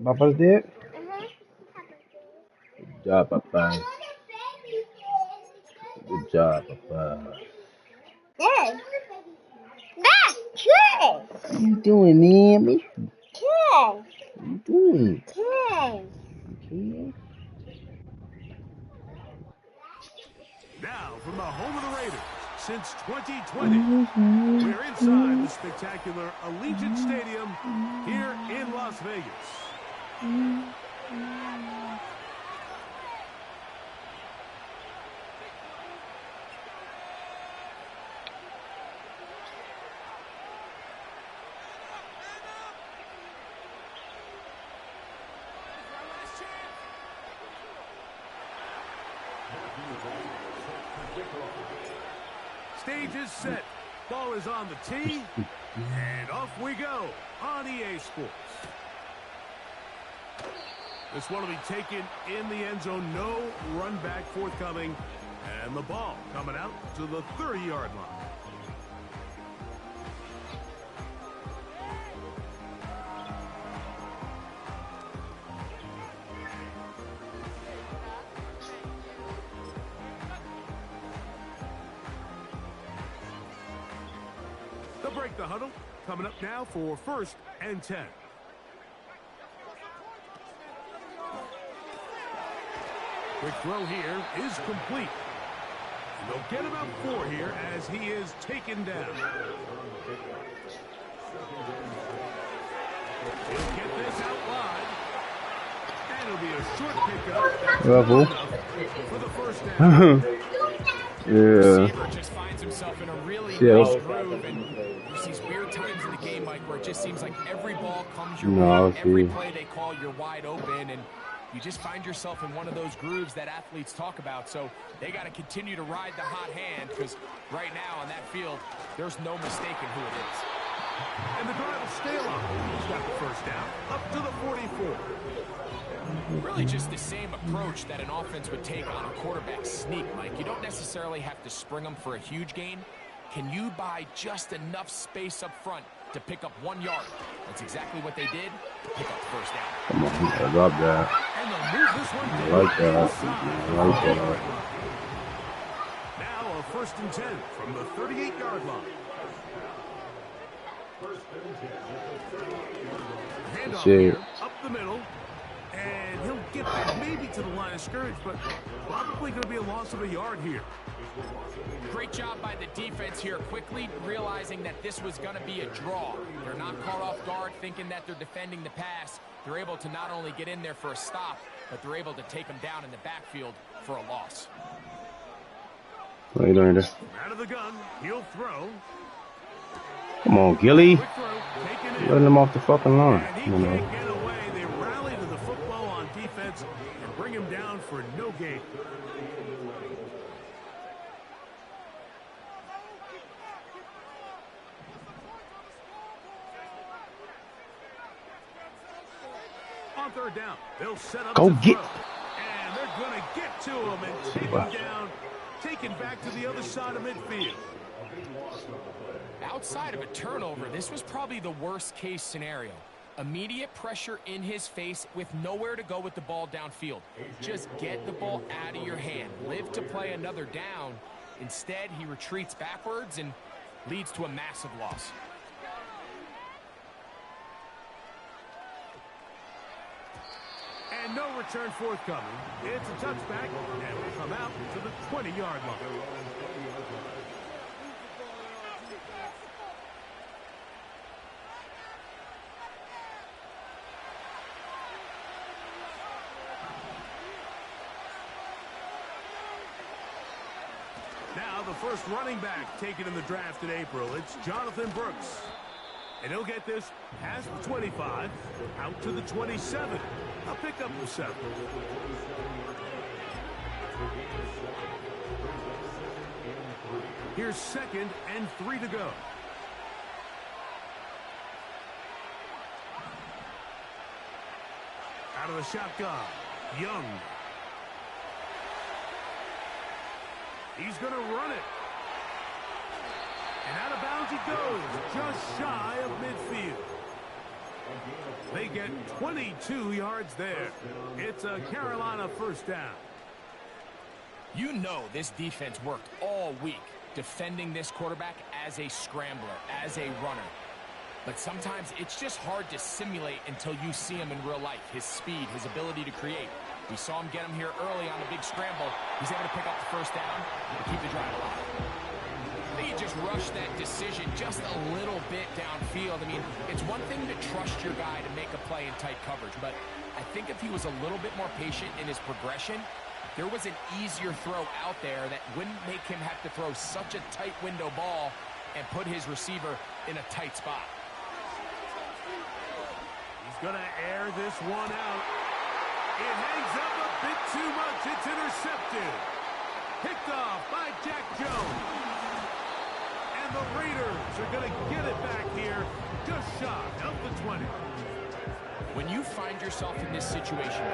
Papa's there? Good job, Papa. Good job, Papa. Dad. Dad, good. What you doing, man? What Good. you doing? Good. Okay. Now, from the home of the Raiders, since 2020, we're inside the spectacular Allegiant Stadium here in Las Vegas. Stage is set. Ball is on the tee. And off we go on EA Sports. This one will be taken in the end zone. No run back forthcoming. And the ball coming out to the 30-yard line. They'll break the huddle. Coming up now for 1st and 10. Quick throw here is complete. And they'll get about 4 here as he is taken down. He'll get this out wide. And it'll be a short pickup. Bravo. For the first down. Yeah. Just finds himself in a really nice groove, and there's these weird times in the game, Mike, where it just seems like every ball comes your way, every play they call, you're wide open, and you just find yourself in one of those grooves that athletes talk about. So they got to continue to ride the hot hand, because right now on that field, there's no mistaking who it is. And the drive will stay along. He's got the first down up to the 44. Really just the same approach that an offense would take on a quarterback sneak, Mike. You don't necessarily have to spring them for a huge gain. Can you buy just enough space up front to pick up 1 yard? That's exactly what they did to pick up the first down. Come on, I love that. And they'll move this one I like that. I like that. Now a 1st and 10 from the 38-yard line. Handoff here, up the middle. And he'll get back maybe to the line of scrimmage, but probably going to be a loss of a yard here. Great job by the defense here, quickly realizing that this was going to be a draw. They're not caught off guard thinking that they're defending the pass. They're able to not only get in there for a stop, but they're able to take them down in the backfield for a loss. What are you doing there? Out of the gun, he'll throw. Come on, Gilly. Quick throw, Letting him off the fucking line. And he can't get away. They rally to the football on defense and bring him down for no gain. On 3rd down, they'll set up. Go get. And they're going to get to him and take him down, taken back to the other side of midfield. Outside of a turnover, this was probably the worst case scenario. Immediate pressure in his face with nowhere to go with the ball downfield. Just get the ball out of your hand. Live to play another down. Instead, he retreats backwards and leads to a massive loss. And no return forthcoming. It's a touchback, and will come out to the 20-yard line. Now the first running back taken in the draft in April. It's Jonathan Brooks. And he'll get this past the 25, out to the 27. A pickup of 7. Here's 2nd and 3 to go. Out of the shotgun, Young. He's going to run it. And out of bounds he goes, just shy of midfield. They get 22 yards there. It's a Carolina first down. You know this defense worked all week defending this quarterback as a scrambler, as a runner. But sometimes it's just hard to simulate until you see him in real life. His speed, his ability to create. We saw him get him here early on a big scramble. He's able to pick up the first down and keep the drive alive. I think he just rushed that decision just a little bit downfield. I mean, it's one thing to trust your guy to make a play in tight coverage, but I think if he was a little bit more patient in his progression, there was an easier throw out there that wouldn't make him have to throw such a tight window ball and put his receiver in a tight spot. He's going to air this one out. It hangs up a bit too much. It's intercepted. Picked off by Jack Jones. And the Raiders are going to get it back here just shy of the 20. When you find yourself in this situation,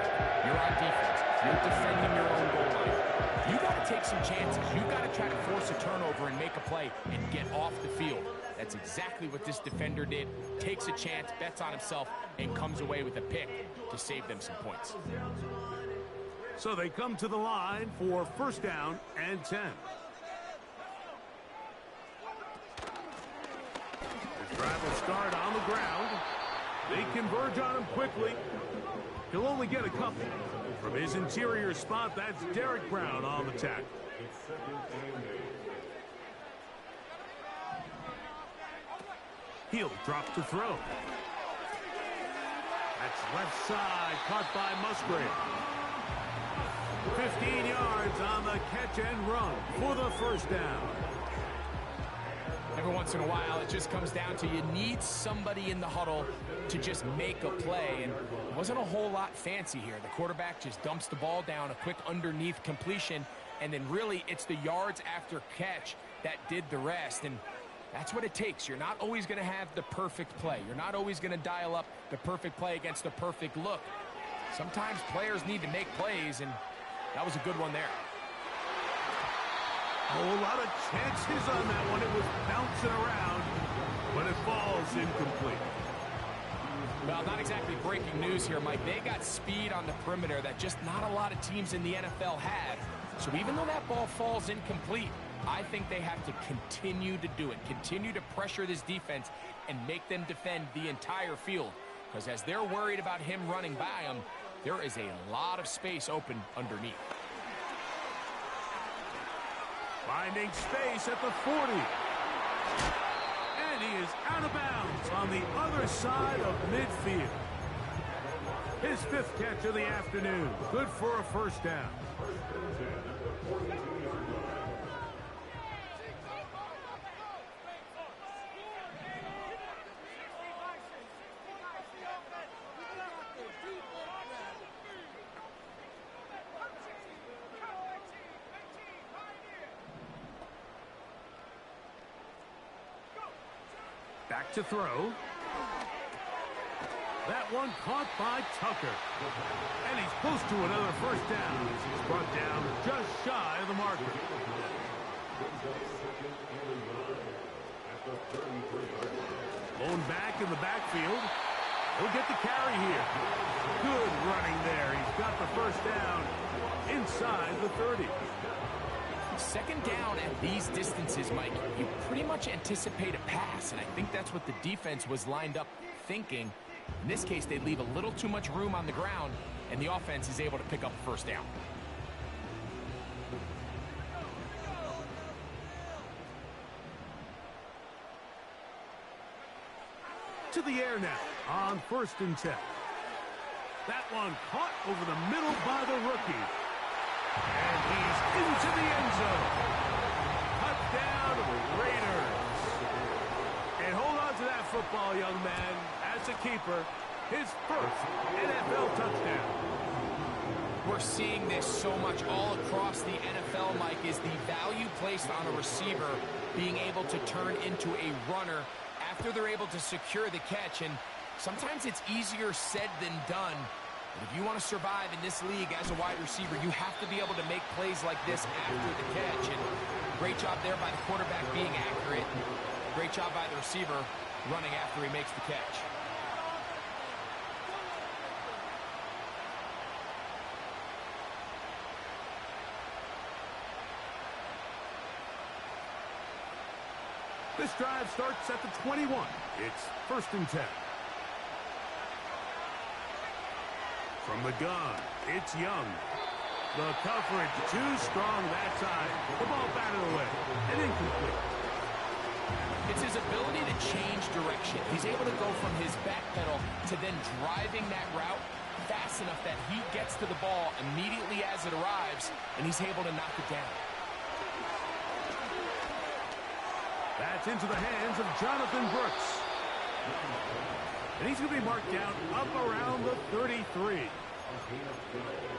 you're on defense, you're defending your own goal line, you got to take some chances. You got to try to force a turnover and make a play and get off the field. That's exactly what this defender did. Takes a chance, bets on himself, and comes away with a pick to save them some points. So they come to the line for first down and 10. The drive will start on the ground. They converge on him quickly. He'll only get a couple. From his interior spot, that's Derek Brown on the tackle. He'll drop to throw. That's left side, caught by Musgrave. 15 yards on the catch and run for the first down. Every once in a while, it just comes down to you need somebody in the huddle to just make a play, and it wasn't a whole lot fancy here. The quarterback just dumps the ball down, a quick underneath completion, and then really it's the yards after catch that did the rest, and that's what it takes. You're not always going to have the perfect play. You're not always going to dial up the perfect play against the perfect look. Sometimes players need to make plays, and that was a good one there. A whole lot of chances on that one. It was bouncing around, but it falls incomplete. Well, not exactly breaking news here, Mike. They got speed on the perimeter that just not a lot of teams in the NFL have. So even though that ball falls incomplete, I think they have to continue to do it. Continue to pressure this defense and make them defend the entire field. Because as they're worried about him running by them, there is a lot of space open underneath. Finding space at the 40. And he is out of bounds on the other side of midfield. His fifth catch of the afternoon. Good for a first down. Back to throw. That one caught by Tucker. And he's close to another first down. He's brought down just shy of the marker. Blown back in the backfield. He'll get the carry here. Good running there. He's got the first down inside the 30. Second down at these distances, Mike, you pretty much anticipate a pass, and I think that's what the defense was lined up thinking. In this case, they leave a little too much room on the ground, and the offense is able to pick up first down. To the air now on 1st and 10. That one caught over the middle by the rookie. And he's into the end zone. Touchdown, Raiders. And hold on to that football, young man. As a keeper, his first NFL touchdown. We're seeing this so much all across the NFL, Mike, is the value placed on a receiver being able to turn into a runner after they're able to secure the catch. And sometimes it's easier said than done. But if you want to survive in this league as a wide receiver, you have to be able to make plays like this after the catch. And great job there by the quarterback being accurate. Great job by the receiver running after he makes the catch. This drive starts at the 21. It's 1st and 10. From the gun, it's Young. The coverage too strong that time. The ball batted away and incomplete. It's his ability to change direction. He's able to go from his back pedal to then driving that route fast enough that he gets to the ball immediately as it arrives, and he's able to knock it down. That's into the hands of Jonathan Brooks. And he's going to be marked down up around the 33.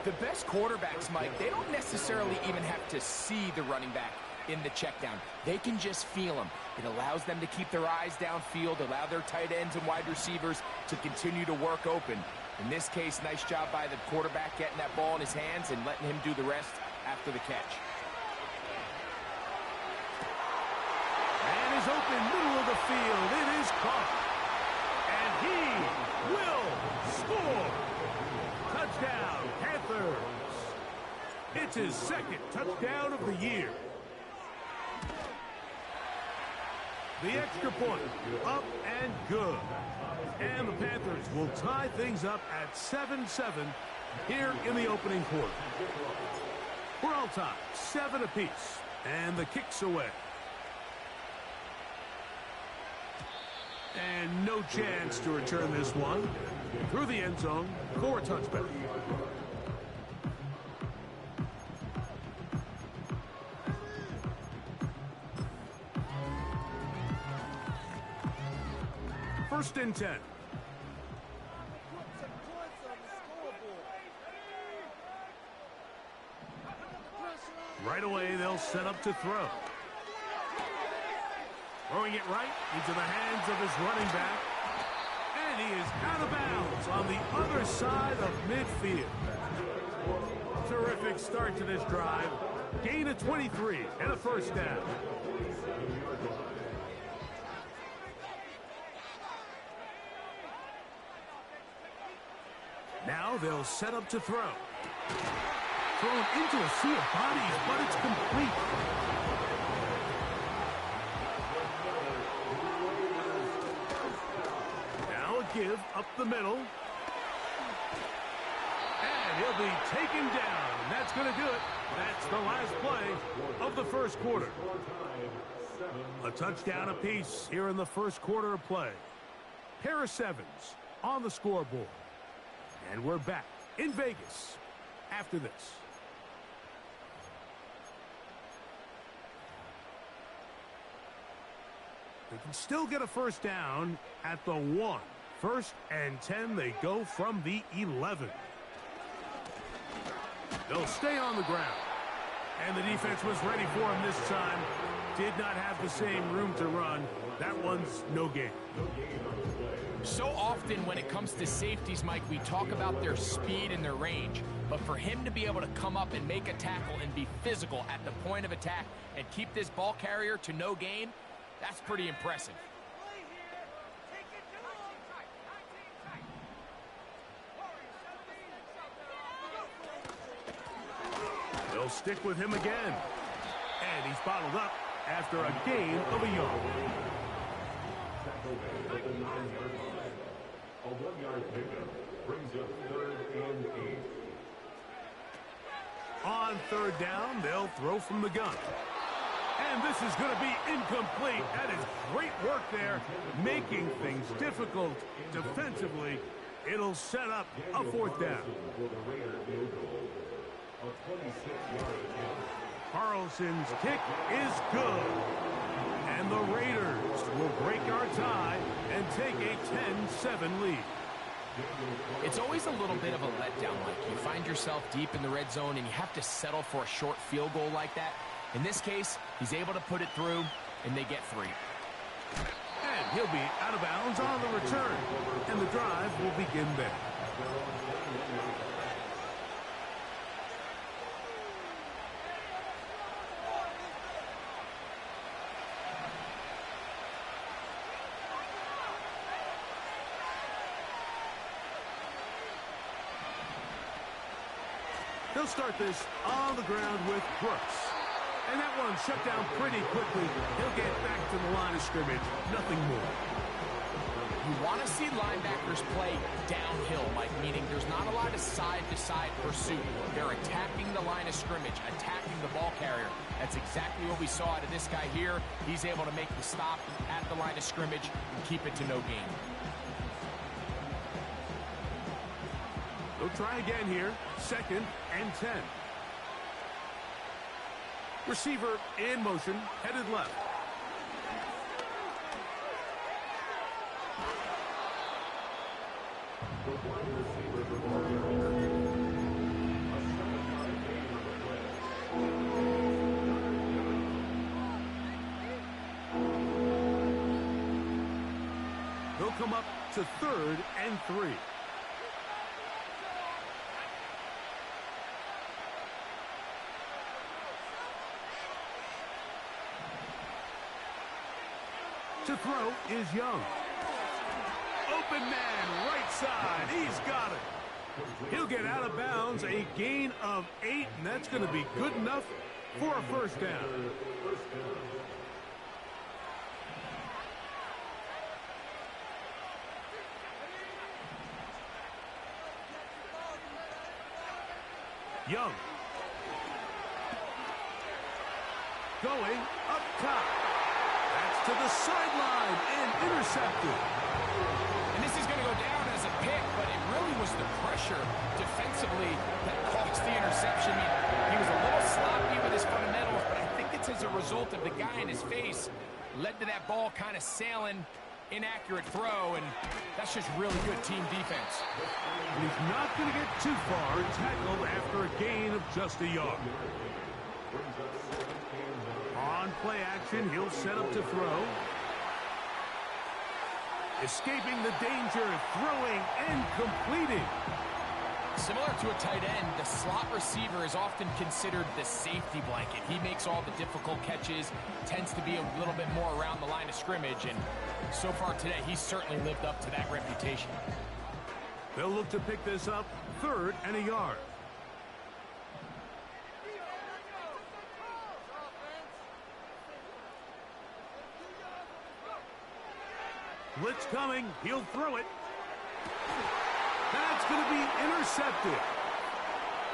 The best quarterbacks, Mike, they don't necessarily even have to see the running back in the check down. They can just feel him. It allows them to keep their eyes downfield, allow their tight ends and wide receivers to continue to work open. In this case, nice job by the quarterback getting that ball in his hands and letting him do the rest after the catch. And is open middle of the field. It is caught. And he will score. Touchdown, Panthers. It's his 2nd touchdown of the year. The extra point, up and good. And the Panthers will tie things up at 7-7 here in the opening quarter. We're all tied, 7 apiece, and the kick's away. And no chance to return this one through the end zone for a touchback. First and 10. Right away, they'll set up to throw. Throwing it right into the hands of his running back. And he is out of bounds on the other side of midfield. Terrific start to this drive. Gain of 23 and a first down. Now they'll set up to throw. Thrown into a sea of bodies, but it's complete. Now a give up the middle. And he'll be taken down. And that's going to do it. That's the last play of the first quarter. A touchdown apiece here in the first quarter of play. Pair of sevens on the scoreboard. And we're back in Vegas after this. They can still get a first down at the 1. 1st and 10, they go from the 11. They'll stay on the ground. And the defense was ready for him this time. Did not have the same room to run. That one's no gain. So often when it comes to safeties, Mike, we talk about their speed and their range. But for him to be able to come up and make a tackle and be physical at the point of attack and keep this ball carrier to no gain, that's pretty impressive. They'll stick with him again. And he's bottled up after a gain of a yard. A 1-yard pickup brings up 3rd and 8. On 3rd down, they'll throw from the gun. And this is going to be incomplete. That is great work there, making things difficult defensively. It'll set up a 4th down. Carlson's kick is good. And the Raiders will break our tie and take a 10-7 lead. It's always a little bit of a letdown, Mike. You find yourself deep in the red zone and you have to settle for a short field goal like that. In this case, he's able to put it through, and they get 3. And he'll be out of bounds on the return. And the drive will begin there. They'll start this on the ground with Brooks. And that one shut down pretty quickly. He'll get back to the line of scrimmage. Nothing more. You want to see linebackers play downhill, Mike, meaning there's not a lot of side-to-side pursuit. They're attacking the line of scrimmage, attacking the ball carrier. That's exactly what we saw out of this guy here. He's able to make the stop at the line of scrimmage and keep it to no gain. They'll try again here. 2nd and 10. Receiver in motion, headed left. They'll come up to 3rd and 3. To throw is Young. Open man, right side. He's got it. He'll get out of bounds, a gain of 8, and that's going to be good enough for a first down. Young. Going up top. That's to the sideline and intercepted. And this is going to go down as a pick, but it really was the pressure defensively that caused the interception. He was a little sloppy with his fundamentals, but I think it's as a result of the guy in his face led to that ball kind of sailing. Inaccurate throw, and that's just really good team defense. And he's not going to get too far tackled after a gain of just a yard. On play action, he'll set up to throw. Escaping the danger, throwing and completing. Similar to a tight end, the slot receiver is often considered the safety blanket. He makes all the difficult catches, tends to be a little bit more around the line of scrimmage, and so far today, he's certainly lived up to that reputation. They'll look to pick this up, 3rd and a yard. Blitz coming, he'll throw it. That's going to be intercepted.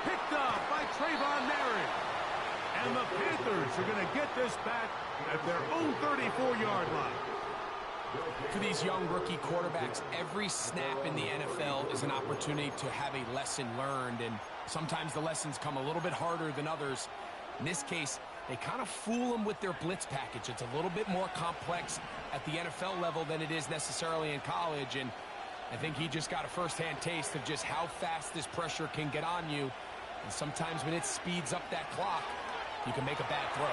Picked up by Trayvon Merritt. And the Panthers are going to get this back at their own 34-yard line. For these young rookie quarterbacks, every snap in the NFL is an opportunity to have a lesson learned, and sometimes the lessons come a little bit harder than others. In this case, they kind of fool them with their blitz package. It's a little bit more complex at the NFL level than it is necessarily in college, and I think he just got a first-hand taste of just how fast this pressure can get on you, and sometimes when it speeds up that clock, you can make a bad throw.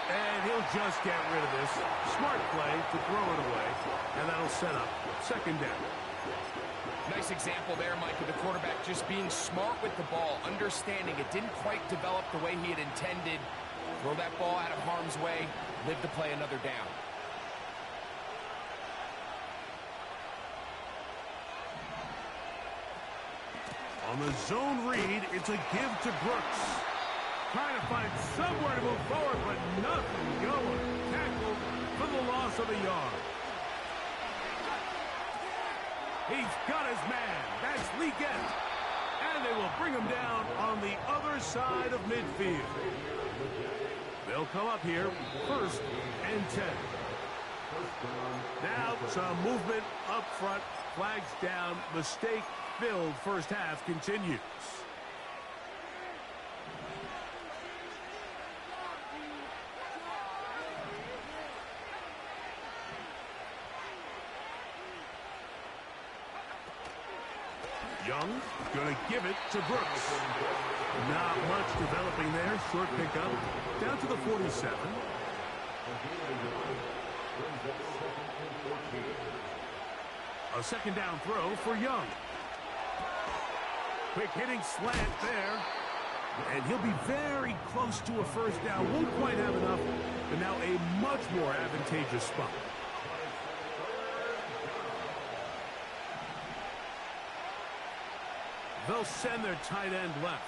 And he'll just get rid of this. Smart play to throw it away, and that'll set up 2nd down. Nice example there, Mike, of the quarterback just being smart with the ball, understanding it didn't quite develop the way he had intended. Throw that ball out of harm's way, live to play another down. On the zone read, it's a give to Brooks. Trying to find somewhere to move forward, but nothing going. Tackled for the loss of a yard. He's got his man. That's Legette. And they will bring him down on the other side of midfield. They'll come up here, 1st and 10. Now some movement up front. Flags down. Mistake-filled first half continues. Young going to give it to Brooks. Not much developing there. Short pickup. Down to the 47. A 2nd down throw for Young. Quick hitting slant there. And he'll be very close to a first down. Won't quite have enough, but now a much more advantageous spot. They'll send their tight end left.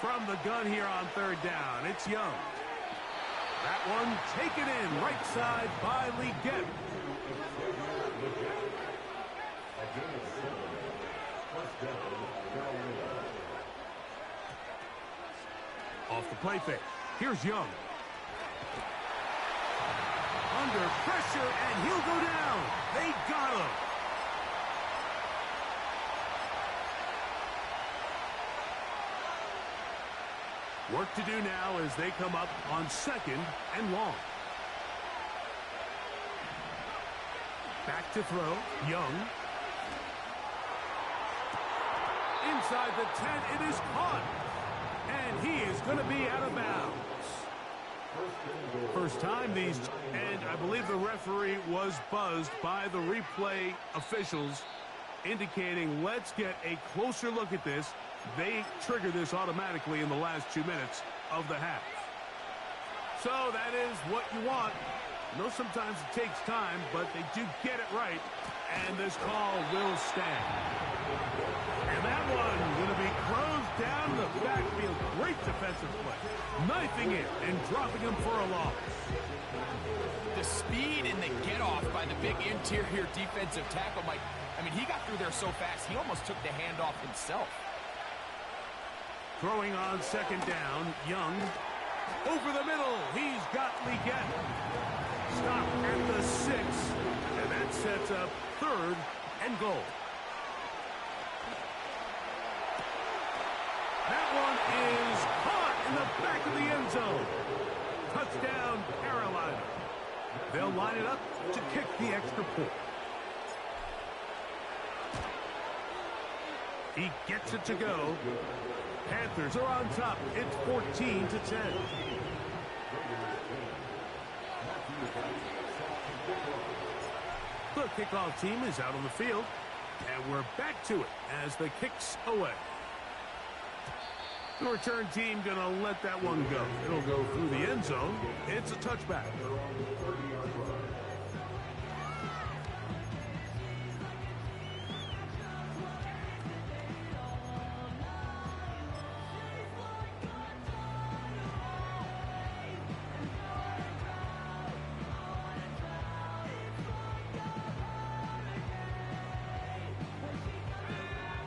From the gun here on third down, it's Young. That one taken in right side by Leggett. Off the play fake. Here's Young. Under pressure, and he'll go down. They got him. Work to do now as they come up on 2nd and long. Back to throw. Young. Inside the 10, it is caught. And he is going to be out of bounds. First time these, and I believe the referee was buzzed by the replay officials, indicating let's get a closer look at this. They trigger this automatically in the last 2 minutes of the half. So that is what you want. I know sometimes it takes time, but they do get it right, and this call will stand. And that one going to be closed down in the backfield. Great defensive play. Knifing it and dropping him for a loss. The speed and the get-off by the big interior defensive tackle, Mike. I mean, he got through there so fast, he almost took the handoff himself. Throwing on 2nd down, Young. Over the middle, he's got Leggett. Stop at the 6, and that sets up 3rd and goal. That one is caught in the back of the end zone. Touchdown, Carolina. They'll line it up to kick the extra point. He gets it to go. Panthers are on top. It's 14-10. The kickoff team is out on the field, and we're back to it as the kick's away. The return team going to let that one go. It'll go through the end zone. It's a touchback.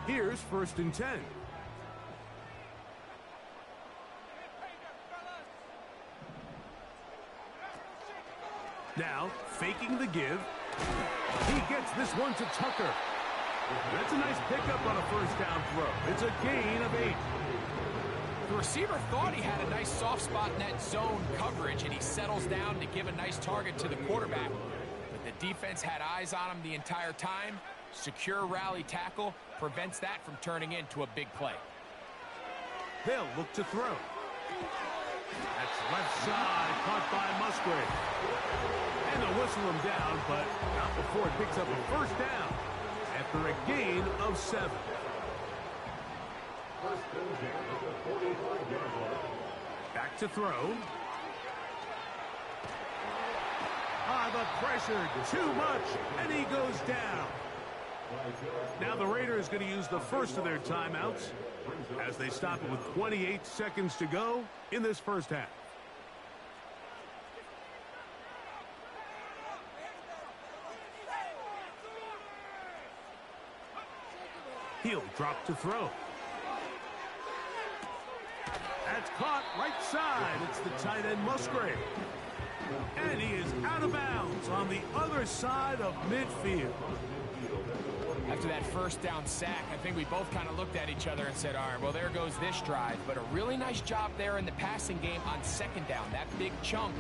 Here's 1st and 10. Now, faking the give. He gets this one to Tucker. That's a nice pickup on a 1st down throw. It's a gain of 8. The receiver thought he had a nice soft spot in that zone coverage, and he settles down to give a nice target to the quarterback. But the defense had eyes on him the entire time. Secure rally tackle prevents that from turning into a big play. They'll look to throw. That's left side, caught by Musgrave. And they'll whistle him down, but not before it picks up a 1st down after a gain of 7. Back to throw. The pressure, too much, and he goes down. Now the Raiders going to use the first of their timeouts as they stop it with 28 seconds to go in this 1st half. He'll drop to throw. That's caught right side. It's the tight end Musgrave. And he is out of bounds on the other side of midfield. After that 1st down sack, I think we both kind of looked at each other and said, all right, well, there goes this drive. But a really nice job there in the passing game on 2nd down. That big chunk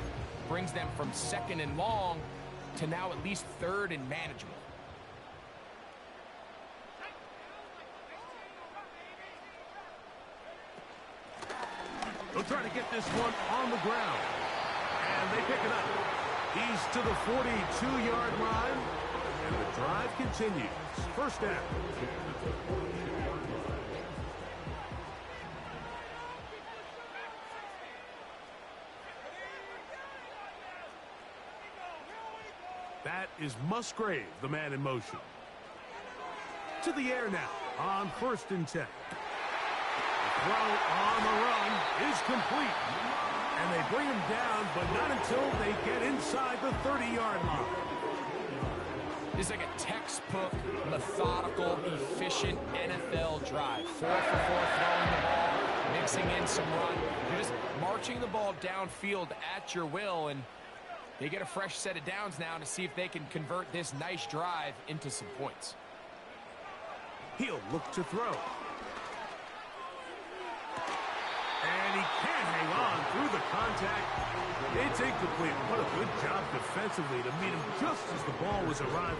brings them from 2nd and long to now at least 3rd and manageable. They'll try to get this one on the ground. And they pick it up. He's to the 42-yard line. And the drive continues. 1st down. That is Musgrave, the man in motion. To the air now on 1st and 10. throw on the run is complete. And they bring him down, but not until they get inside the 30-yard line. This is like a textbook, methodical, efficient NFL drive. 4 for 4 throwing the ball, mixing in some run. You're just marching the ball downfield at your will, and they get a fresh set of downs now to see if they can convert this nice drive into some points. He'll look to throw. And he can't hang on through the contact. It's incomplete. What a good job defensively to meet him just as the ball was arriving.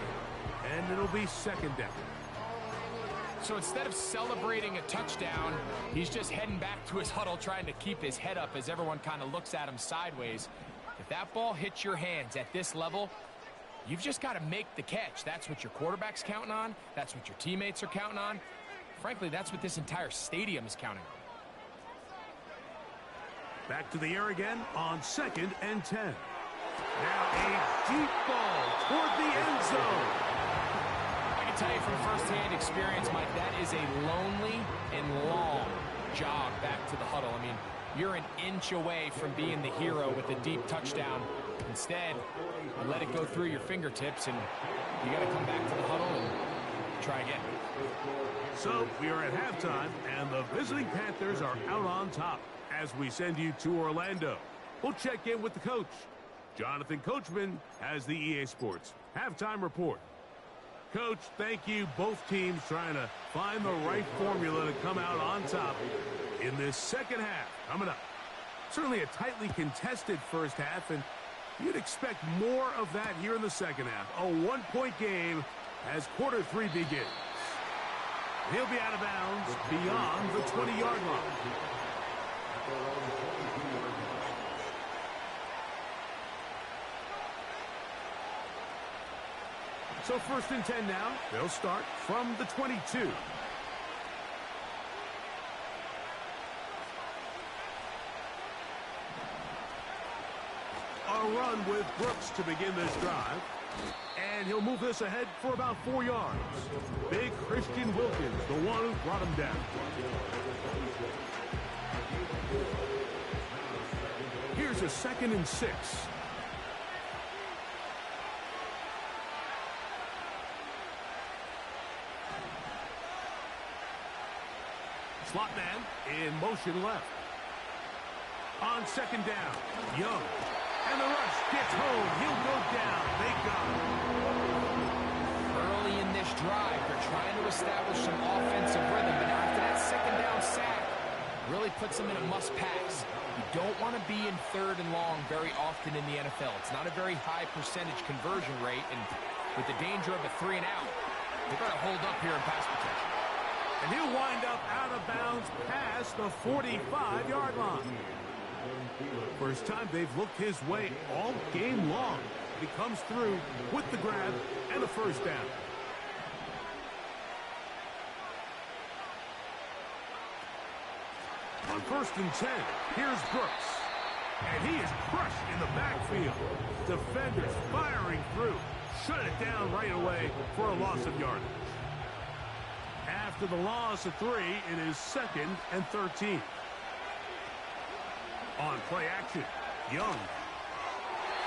And it'll be second down. So instead of celebrating a touchdown, he's just heading back to his huddle trying to keep his head up as everyone kind of looks at him sideways. If that ball hits your hands at this level, you've just got to make the catch. That's what your quarterback's counting on. That's what your teammates are counting on. Frankly, that's what this entire stadium is counting on. Back to the air again on 2nd and 10. Now a deep ball toward the end zone. I can tell you from firsthand experience, Mike, that is a lonely and long jog back to the huddle. I mean, you're an inch away from being the hero with a deep touchdown. Instead, you let it go through your fingertips, and you got to come back to the huddle and try again. So we are at halftime, and the visiting Panthers are out on top. As we send you to Orlando, we'll check in with the coach. Jonathan Coachman has the EA Sports halftime report. Coach, thank you. Both teams trying to find the right formula to come out on top in this second half coming up. Certainly a tightly contested first half, and you'd expect more of that here in the second half. A one-point game as quarter 3 begins. He'll be out of bounds beyond the 20-yard line. So 1st and 10 now. They'll start from the 22. A run with Brooks to begin this drive. And he'll move this ahead for about 4 yards. Big Christian Wilkins, the one who brought him down. Here's a 2nd and 6. Slot man in motion left. On 2nd down, Young. And the rush gets home. He'll go down. They got him. Early in this drive, they're trying to establish some offensive rhythm, but after that 2nd down sack, really puts them in a must-pass. You don't want to be in 3rd and long very often in the NFL. It's not a very high percentage conversion rate, and with the danger of a 3 and out, they've got to hold up here in pass protection. And he'll wind up out of bounds past the 45-yard line. First time they've looked his way all game long. He comes through with the grab and a first down. On 1st and 10, here's Brooks. And he is crushed in the backfield. Defenders firing through. Shut it down right away for a loss of yardage. After the loss of 3, it is 2nd and 13. On play action, Young.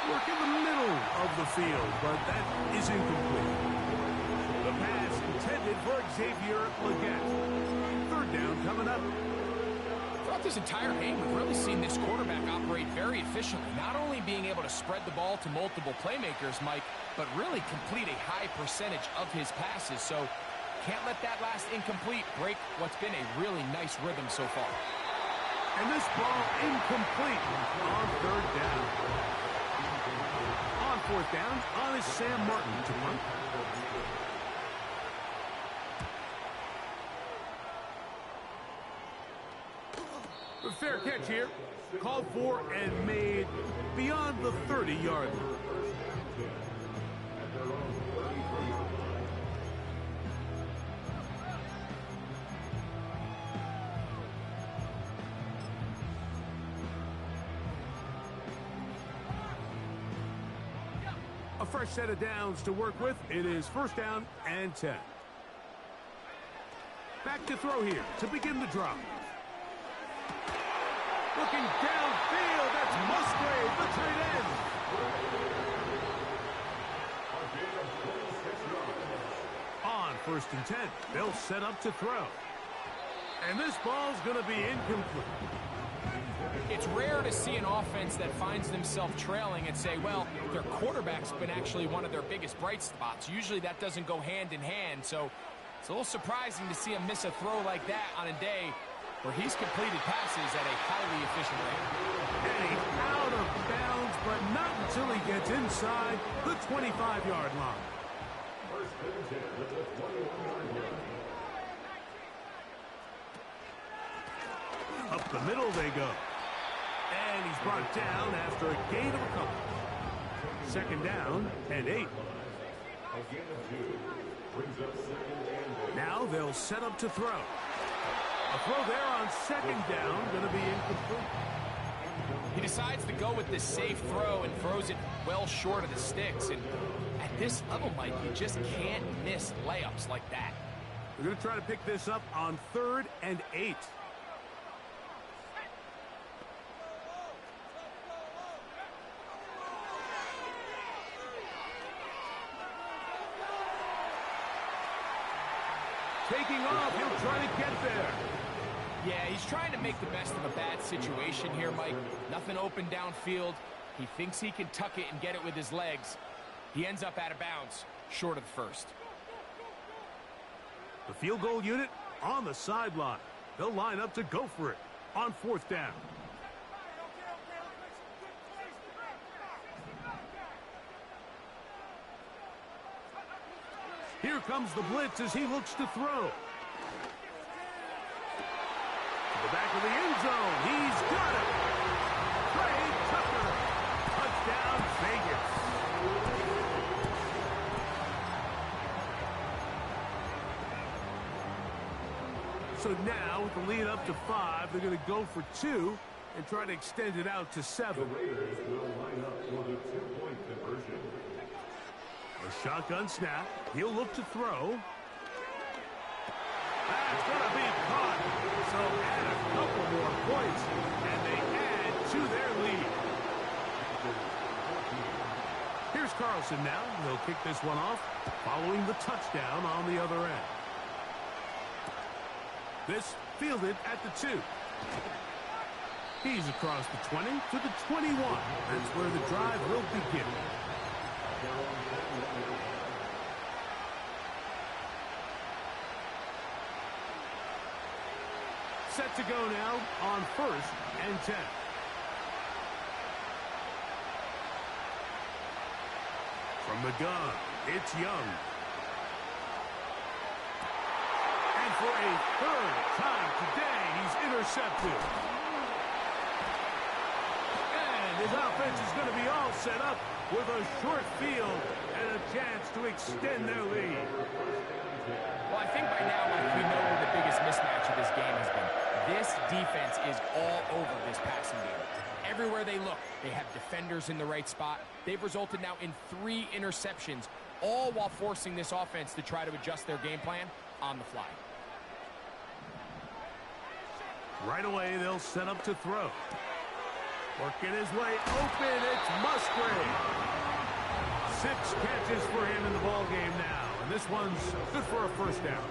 Work in the middle of the field, but that is incomplete. The pass intended for Xavier Legette. 3rd down coming up. Throughout this entire game, we've really seen this quarterback operate very efficiently. Not only being able to spread the ball to multiple playmakers, Mike, but really complete a high percentage of his passes. So can't let that last incomplete break what's been a really nice rhythm so far. And this ball incomplete on 3rd down. On 4th down, on is Sam Martin to punt. A fair catch here. Called for and made beyond the 30-yard line. A fresh set of downs to work with. It is 1st down and 10. Back to throw here to begin the drive. Looking downfield, that's Musgrave, the tight end. On 1st and 10, they'll set up to throw. And this ball's going to be incomplete. It's rare to see an offense that finds themselves trailing and say, well, their quarterback's been actually one of their biggest bright spots. Usually that doesn't go hand in hand, so it's a little surprising to see him miss a throw like that on a day where he's completed passes at a highly efficient rate. And he's out of bounds, but not until he gets inside the 25-yard line. Up the middle they go. And he's brought down after a gain of a couple. 2nd down and 8. Now they'll set up to throw. A throw there on 2nd down, going to be incomplete. He decides to go with this safe throw and throws it well short of the sticks. And at this level, Mike, you just can't miss layups like that. They're going to try to pick this up on 3rd and 8. Taking off, he'll try to get there. Yeah, he's trying to make the best of a bad situation here, Mike. Nothing open downfield. He thinks he can tuck it and get it with his legs. He ends up out of bounds, short of the 1st. The field goal unit on the sideline. They'll line up to go for it on 4th down. Here comes the blitz as he looks to throw. To the back of the end zone. He's got it. Trey Tucker. Touchdown, Vegas. So now, with the lead up to 5, they're going to go for 2 and try to extend it out to 7. The Raiders will line up for the 2-point conversion. A shotgun snap. He'll look to throw. That's going to be caught. So add a couple more points, and they add to their lead. Here's Carlson now. They'll kick this one off, following the touchdown on the other end. This fielded at the 2. He's across the 20 to the 21. That's where the drive will begin. Set to go now on 1st and 10. From the gun, it's Young. And for a 3rd time today, he's intercepted. And his offense is going to be all set up with a short field and a chance to extend their lead. Well, I think by now, Mike, we know where the biggest mismatch of this game has been. This defense is all over this passing game. Everywhere they look, they have defenders in the right spot. They've resulted now in 3 interceptions, all while forcing this offense to try to adjust their game plan on the fly. Right away, they'll set up to throw. Working his way open, it's Musgrave. 6 catches for him in the ballgame now, and this one's good for a 1st down.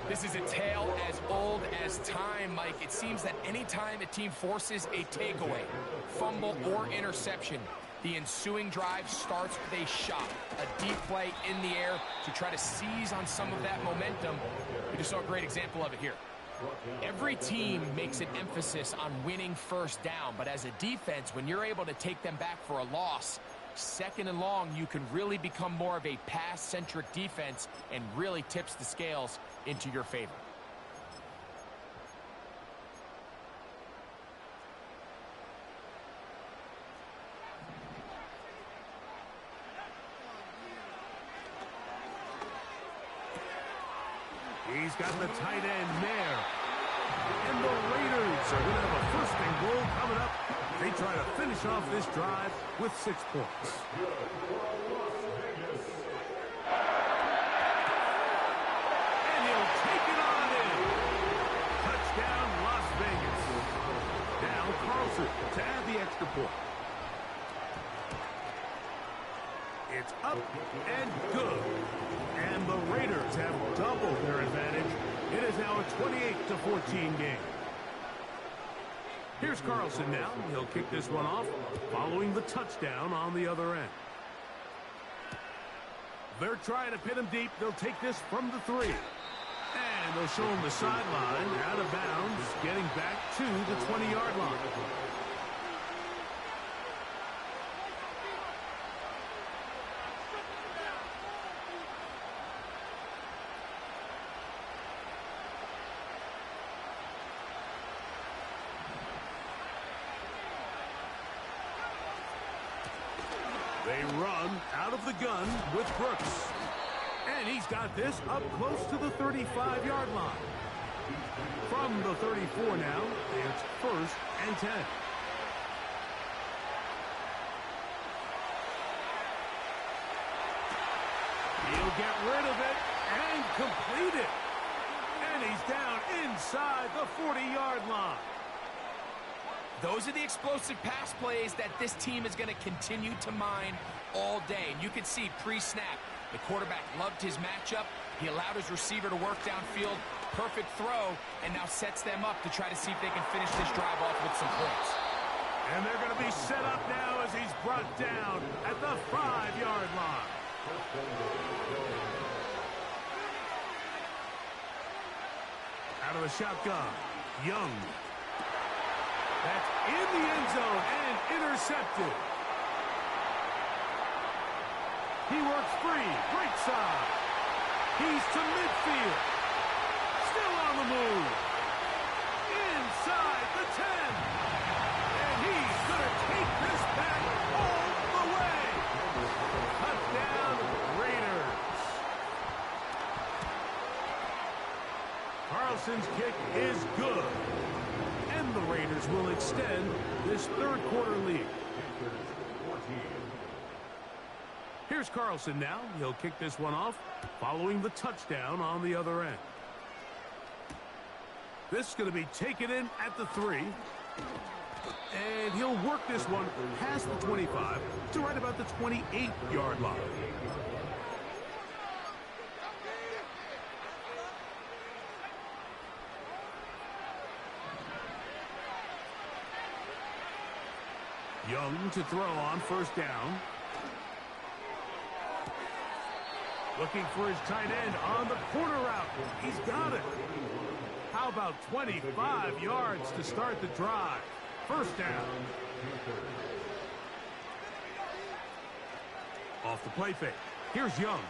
This is a tale as old as time, Mike. It seems that any time a team forces a takeaway, fumble, or interception, the ensuing drive starts with a shot, a deep play in the air to try to seize on some of that momentum. We just saw a great example of it here. Every team makes an emphasis on winning 1st down, but as a defense, when you're able to take them back for a loss, 2nd and long, you can really become more of a pass-centric defense and really tips the scales into your favor. He's got the tight end there. And the Raiders are going to have a 1st and goal coming up. They try to finish off this drive with 6 points. And he'll take it on in. Touchdown, Las Vegas. doubled their advantage. It is now a 28-14 game. Here's Carlson now. He'll kick this one off, following the touchdown on the other end. They're trying to pin him deep. They'll take this from the 3. And they'll show him the sideline, out of bounds, getting back to the 20-yard line. They run out of the gun with Brooks. And he's got this up close to the 35-yard line. From the 34 now, it's 1st and 10. He'll get rid of it and complete it. And he's down inside the 40-yard line. Those are the explosive pass plays that this team is going to continue to mine all day. And you can see pre-snap, the quarterback loved his matchup. He allowed his receiver to work downfield. Perfect throw, and now sets them up to try to see if they can finish this drive off with some points. And they're going to be set up now as he's brought down at the 5-yard line. Out of the shotgun, Young. That's in the end zone and intercepted. He works free, right side. He's to midfield. Still on the move. Inside the 10. And he's going to take this back all the way. Touchdown, Raiders. Carlson's kick is good. And the Raiders will extend this third-quarter lead. Here's Carlson now. He'll kick this one off, following the touchdown on the other end. This is going to be taken in at the 3. And he'll work this one past the 25 to right about the 28-yard line. Young to throw on 1st down. Looking for his tight end on the corner route. He's got it. How about 25 yards to start the drive? 1st down. Off the play fake. Here's Young.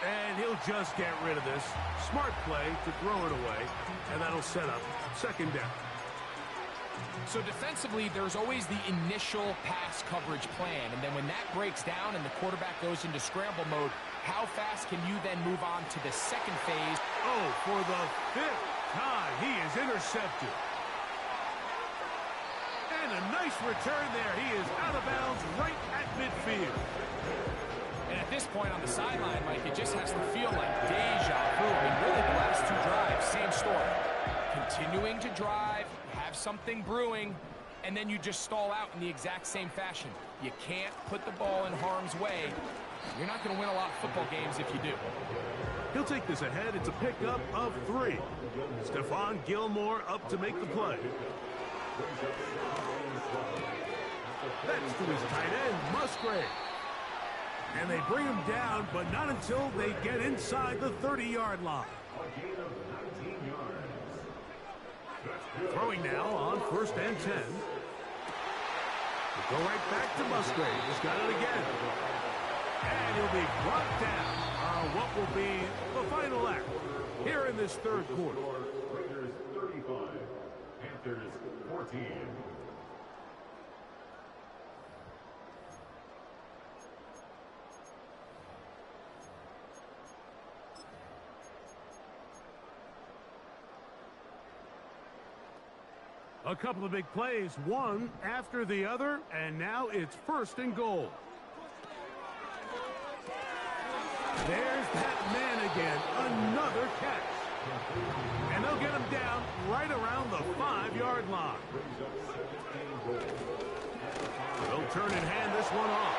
And he'll just get rid of this. Smart play to throw it away. And that'll set up 2nd down. So defensively, there's always the initial pass coverage plan. And then when that breaks down and the quarterback goes into scramble mode, how fast can you then move on to the 2nd phase? Oh, for the 5th time, he is intercepted. And a nice return there. He is out of bounds right at midfield. And at this point on the sideline, Mike, it just has to feel like deja vu. I mean, really the last 2 drives, same story. Continuing to drive, have something brewing, and then you just stall out in the exact same fashion. You can't put the ball in harm's way. You're not going to win a lot of football games if you do. He'll take this ahead. It's a pickup of 3. Stephon Gilmore up to make the play. That's to his tight end, Musgrave. And they bring him down, but not until they get inside the 30-yard line. Throwing now on 1st and 10. We'll go right back to Musgrave. He's got it again. And he'll be brought down on what will be the final act here in this third quarter. Raiders 35, Panthers 14. A couple of big plays, one after the other, and now it's 1st and goal. There's that man again, another catch. And they'll get him down right around the 5-yard line. They'll turn and hand this one off.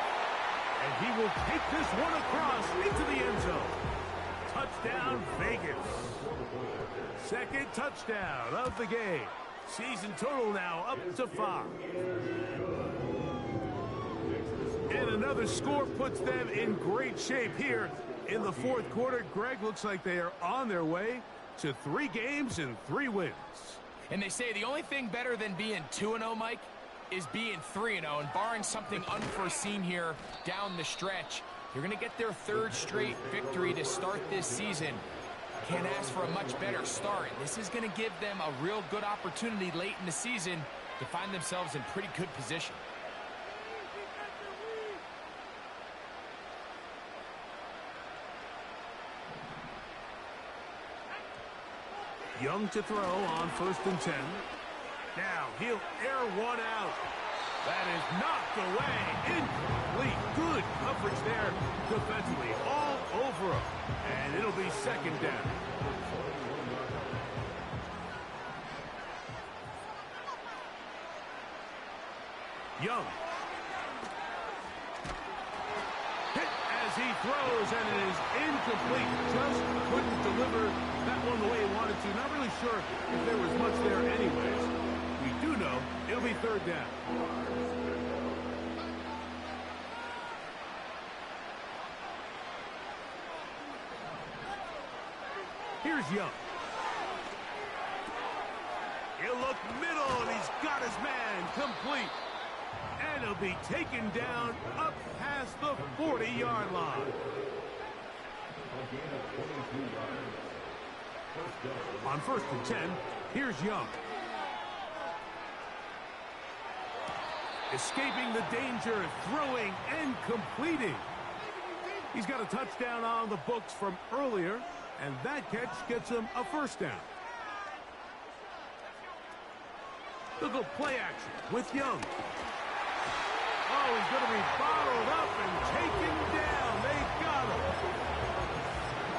And he will take this one across into the end zone. Touchdown, Vegas. Second touchdown of the game. Season total now up to 5. And another score puts them in great shape here in the fourth quarter. Greg, looks like they are on their way to 3 games and 3 wins. And they say the only thing better than being 2-0, Mike, is being 3-0. And barring something unforeseen here down the stretch, you're going to get their 3rd straight victory to start this season. Can't ask for a much better start. This is going to give them a real good opportunity late in the season to find themselves in pretty good position. Young to throw on 1st and 10. Now he'll air one out. That is knocked away. Incomplete. Good coverage there defensively. All over him. And it'll be 2nd down. Young. Hit as he throws, and it is incomplete. Just couldn't deliver that one the way he wanted to. Not really sure if there was much there anyways. We do know it'll be 3rd down. Here's Young. He'll look middle, and he's got his man complete. And he'll be taken down up past the 40-yard line. On 1st and 10, here's Young. Escaping the danger, throwing and completing. He's got a touchdown on the books from earlier, and that catch gets him a 1st down. They'll go play action with Young. Oh, he's going to be bottled up and taken down. They got him.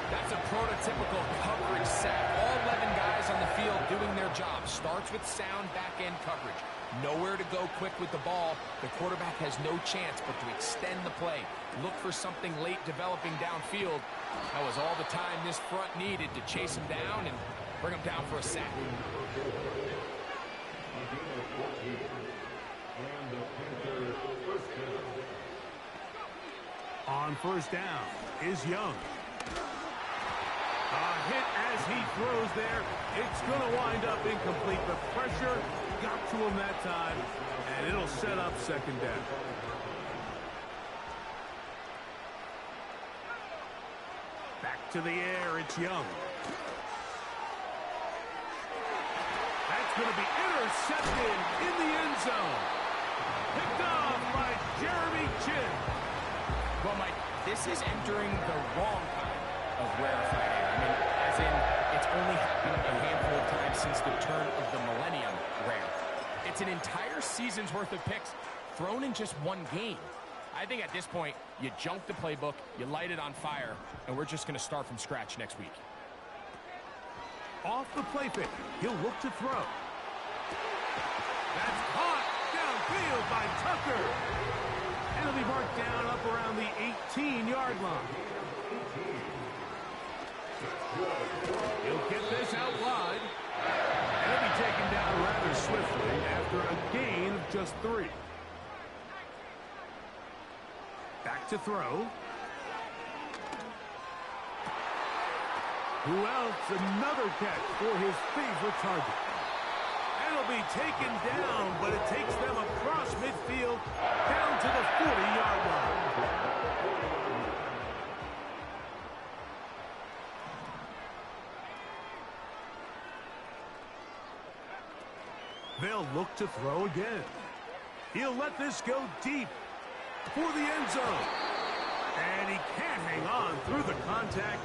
That's a prototypical coverage set. All 11 guys on the field doing their job. Starts with sound back-end coverage. Nowhere to go quick with the ball. The quarterback has no chance but to extend the play. Look for something late developing downfield. That was all the time this front needed to chase him down and bring him down for a sack. On 1st down is Young. A hit as he throws there. It's going to wind up incomplete. The pressure got to him that time, and it'll set up 2nd down. Back to the air, it's Young. That's going to be intercepted in the end zone. Picked off by Jeremy Chin. Well, Mike, this is entering the wrong kind of rarefied air. I mean, as in, it's only happened a handful of times since the turn of the millennium rare. It's an entire season's worth of picks thrown in just one game. I think at this point, you junk the playbook, you light it on fire, and we're just going to start from scratch next week. Off the play fake, he'll look to throw. That's caught downfield by Tucker. And it'll be marked down up around the 18-yard line. He'll get this out wide. And he'll be taken down rather swiftly after a gain of just 3. Back to throw. Who else? Another catch for his favorite target. And he'll be taken down, but it takes them across midfield down to the 40-yard line. They'll look to throw again. He'll let this go deep for the end zone. And he can't hang on through the contact.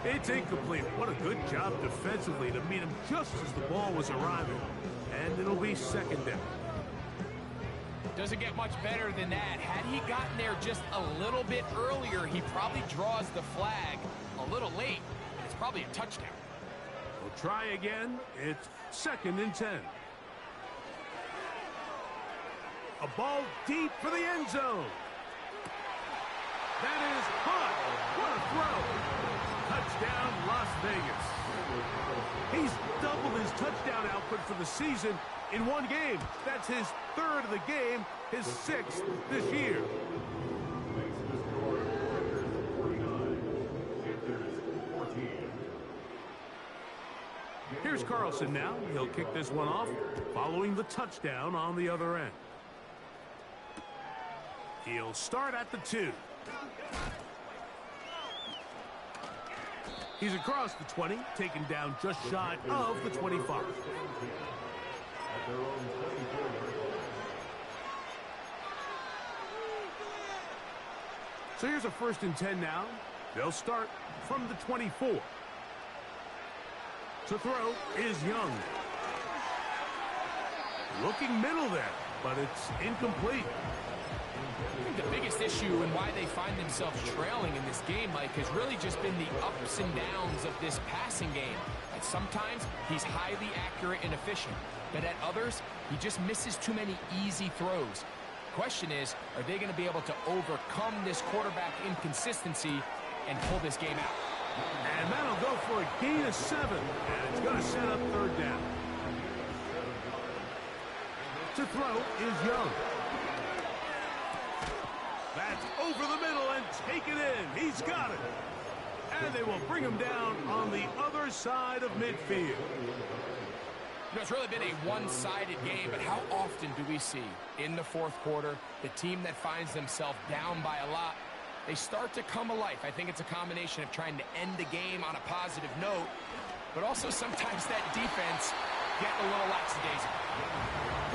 It's incomplete. What a good job defensively to meet him just as the ball was arriving. And it'll be 2nd down. Doesn't get much better than that. Had he gotten there just a little bit earlier, he probably draws the flag a little late. And it's probably a touchdown. We'll try again. It's 2nd and 10. A ball deep for the end zone. That is caught. What down Las Vegas. He's doubled his touchdown output for the season in one game. That's his third of the game, his sixth this year. Makes the score 49. Panthers 14. Here's Carlson now. He'll kick this one off, following the touchdown on the other end. He'll start at the 2. He's across the 20, taken down just shy of the 25. At their own 24-yard line. So here's a 1st and 10 now. They'll start from the 24. To throw is Young. Looking middle there, but it's incomplete. I think the biggest issue and why they find themselves trailing in this game, Mike, has really just been the ups and downs of this passing game. And sometimes he's highly accurate and efficient, but at others, he just misses too many easy throws. Question is, are they going to be able to overcome this quarterback inconsistency and pull this game out? And that'll go for a gain of 7, and it's going to set up 3rd down. To throw is Young. That's over the middle and taken in. He's got it. And they will bring him down on the other side of midfield. You know, it's really been a one-sided game, but how often do we see in the 4th quarter the team that finds themselves down by a lot, they start to come alive? I think it's a combination of trying to end the game on a positive note, but also sometimes that defense getting a little lackadaisical.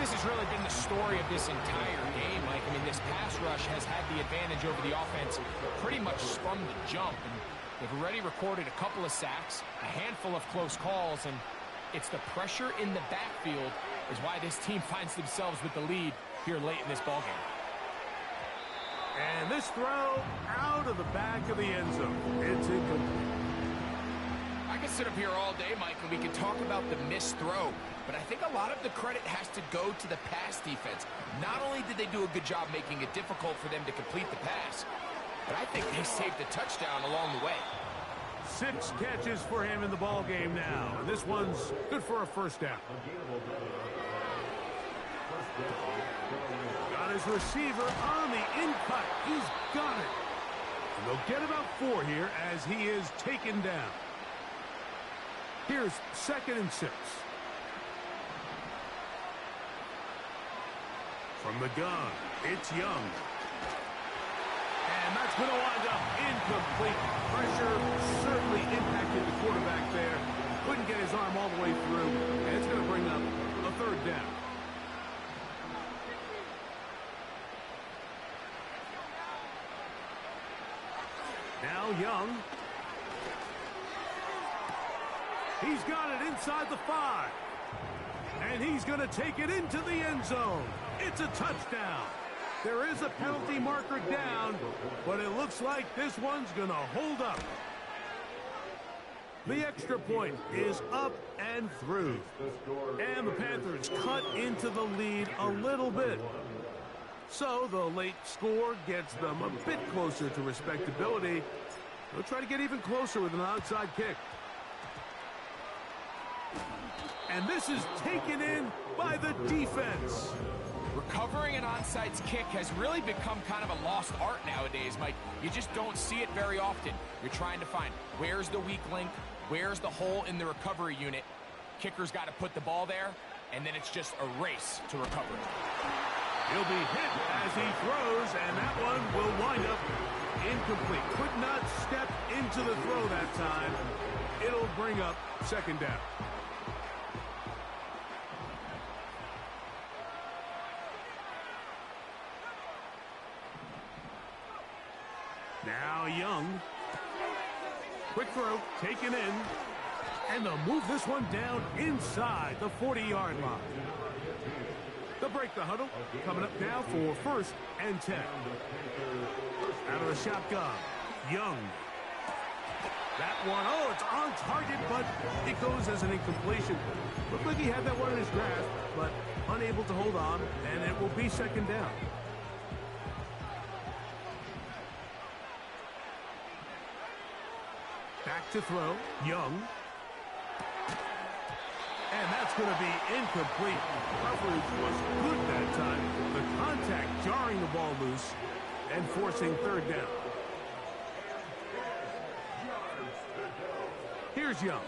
This has really been the story of this entire game, Mike. I mean, this pass rush has had the advantage over the offense pretty much from the jump, and they've already recorded a couple of sacks, a handful of close calls, and it's the pressure in the backfield is why this team finds themselves with the lead here late in this ballgame. And this throw out of the back of the end zone. It's incomplete. I could sit up here all day, Mike, and we could talk about the missed throw, but I think a lot of the credit has to go to the pass defense. Not only did they do a good job making it difficult for them to complete the pass, but I think they saved the touchdown along the way. 6 catches for him in the ball game now, and this one's good for a 1st down. Got his receiver on the in-cut. He's got it. And they'll get about 4 here as he is taken down. Here's 2nd and 6. From the gun, it's Young. And that's going to wind up incomplete. Pressure certainly impacted the quarterback there. Couldn't get his arm all the way through. And it's going to bring up a 3rd down. Now Young. He's got it inside the 5. And he's going to take it into the end zone. It's a touchdown. There is a penalty marker down, but it looks like this one's going to hold up. The extra point is up and through. And the Panthers cut into the lead a little bit. So the late score gets them a bit closer to respectability. They'll try to get even closer with an outside kick. And this is taken in by the defense. Recovering an onside kick has really become kind of a lost art nowadays, Mike. You just don't see it very often. You're trying to find where's the weak link, where's the hole in the recovery unit. Kicker's got to put the ball there, and then it's just a race to recover it. He'll be hit as he throws, and that one will wind up incomplete. Could not step into the throw that time. It'll bring up 2nd down. Now Young. Quick throw, taken in. And they'll move this one down inside the 40-yard line. They'll break the huddle. Coming up now for 1st and 10. Out of the shotgun, Young. That one, oh, it's on target, but it goes as an incompletion. Looked like he had that one in his grasp, but unable to hold on, and it will be 2nd down. Back to throw, Young. And that's going to be incomplete. Coverage was good that time. The contact jarring the ball loose and forcing third down. Here's Young.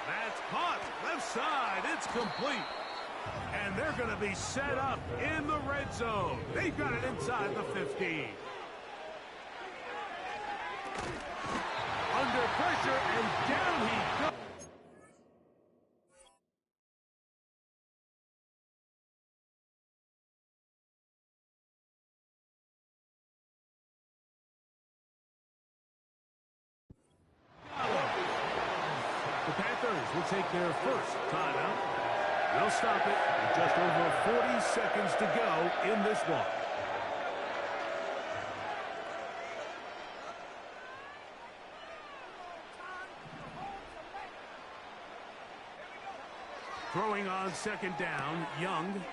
That's caught. Left side. It's complete. And they're going to be set up in the red zone. They've got it inside the 15. Under pressure, and down he goes. The Panthers will take their first timeout. They'll stop it with just over 40 seconds to go in this one. Throwing on second down, Young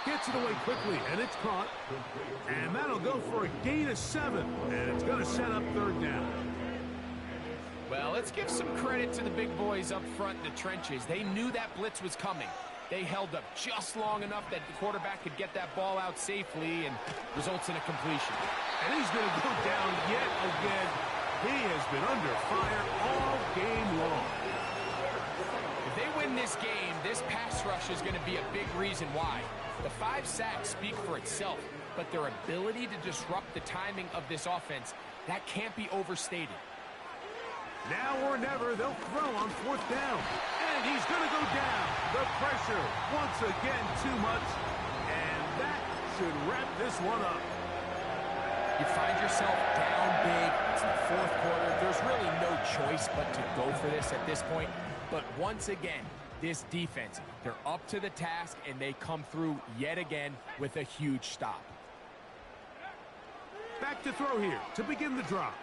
gets it away quickly, and it's caught. And that'll go for a gain of 7, and it's going to set up third down. Well, let's give some credit to the big boys up front in the trenches. They knew that blitz was coming. They held up just long enough that the quarterback could get that ball out safely and results in a completion. And he's going to go down yet again. He has been under fire all game long. If they win this game, this pass rush is going to be a big reason why. The 5 sacks speak for itself, but their ability to disrupt the timing of this offense, that can't be overstated. Now or never, they'll throw on fourth down. And he's going to go down. The pressure, once again, too much. And that should wrap this one up. You find yourself down big. It's the fourth quarter. There's really no choice but to go for this at this point. But once again, this defense, they're up to the task, and they come through yet again with a huge stop. Back to throw here to begin the drop.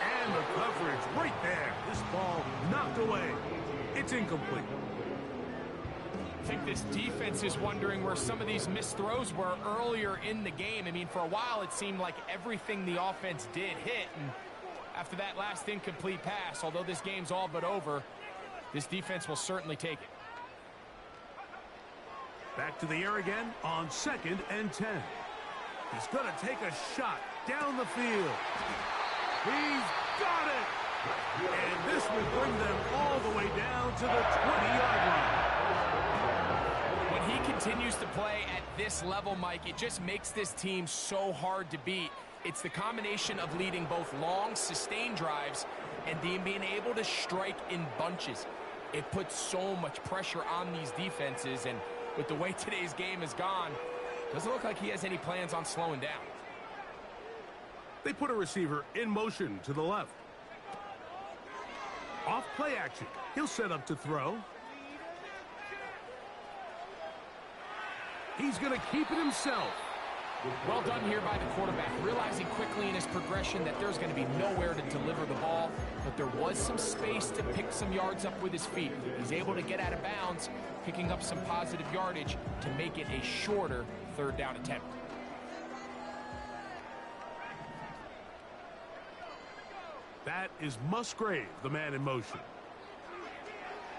And the coverage right there. This ball knocked away. It's incomplete. I think this defense is wondering where some of these missed throws were earlier in the game. I mean, for a while, it seemed like everything the offense did hit. And after that last incomplete pass, although this game's all but over, this defense will certainly take it. Back to the air again on 2nd and 10. He's going to take a shot down the field. He's got it! And this will bring them all the way down to the 20-yard line. When he continues to play at this level, Mike, it just makes this team so hard to beat. It's the combination of leading both long, sustained drives and being able to strike in bunches. It puts so much pressure on these defenses, and with the way today's game has gone, doesn't look like he has any plans on slowing down. They put a receiver in motion to the left. Off play action. He'll set up to throw. He's going to keep it himself. Well done here by the quarterback, realizing quickly in his progression that there's going to be nowhere to deliver the ball, but there was some space to pick some yards up with his feet. He's able to get out of bounds, picking up some positive yardage to make it a shorter third down attempt. That is Musgrave, the man in motion.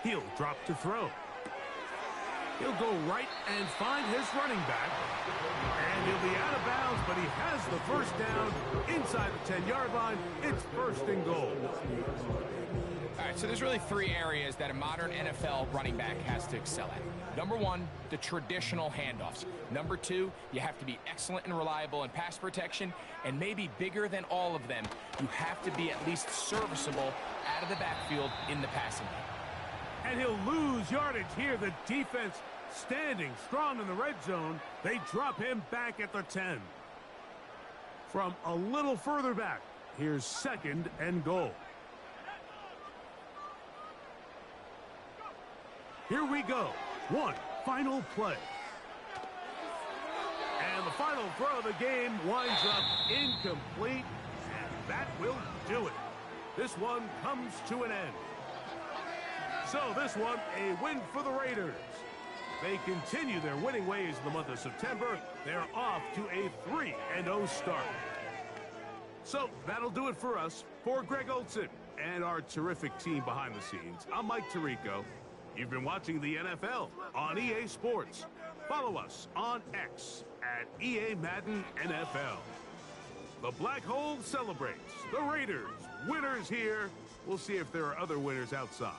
He'll drop to throw. He'll go right and find his running back. And he'll be out of bounds, but he has the first down inside the 10-yard line. It's 1st and goal. All right, so there's really 3 areas that a modern NFL running back has to excel at. Number 1, the traditional handoffs. Number 2, you have to be excellent and reliable in pass protection. And maybe bigger than all of them, you have to be at least serviceable out of the backfield in the passing game. And he'll lose yardage here. The defense standing strong in the red zone. They drop him back at the 10. From a little further back, here's 2nd and goal. Here we go. One final play. And the final throw of the game winds up incomplete. And that will do it. This one comes to an end. So this one, a win for the Raiders. They continue their winning ways in the month of September. They're off to a 3-0 start. So that'll do it for us. For Greg Olson and our terrific team behind the scenes, I'm Mike Tirico. You've been watching the NFL on EA Sports. Follow us on X at EA Madden NFL. The Black Hole celebrates. The Raiders, winners here. We'll see if there are other winners outside.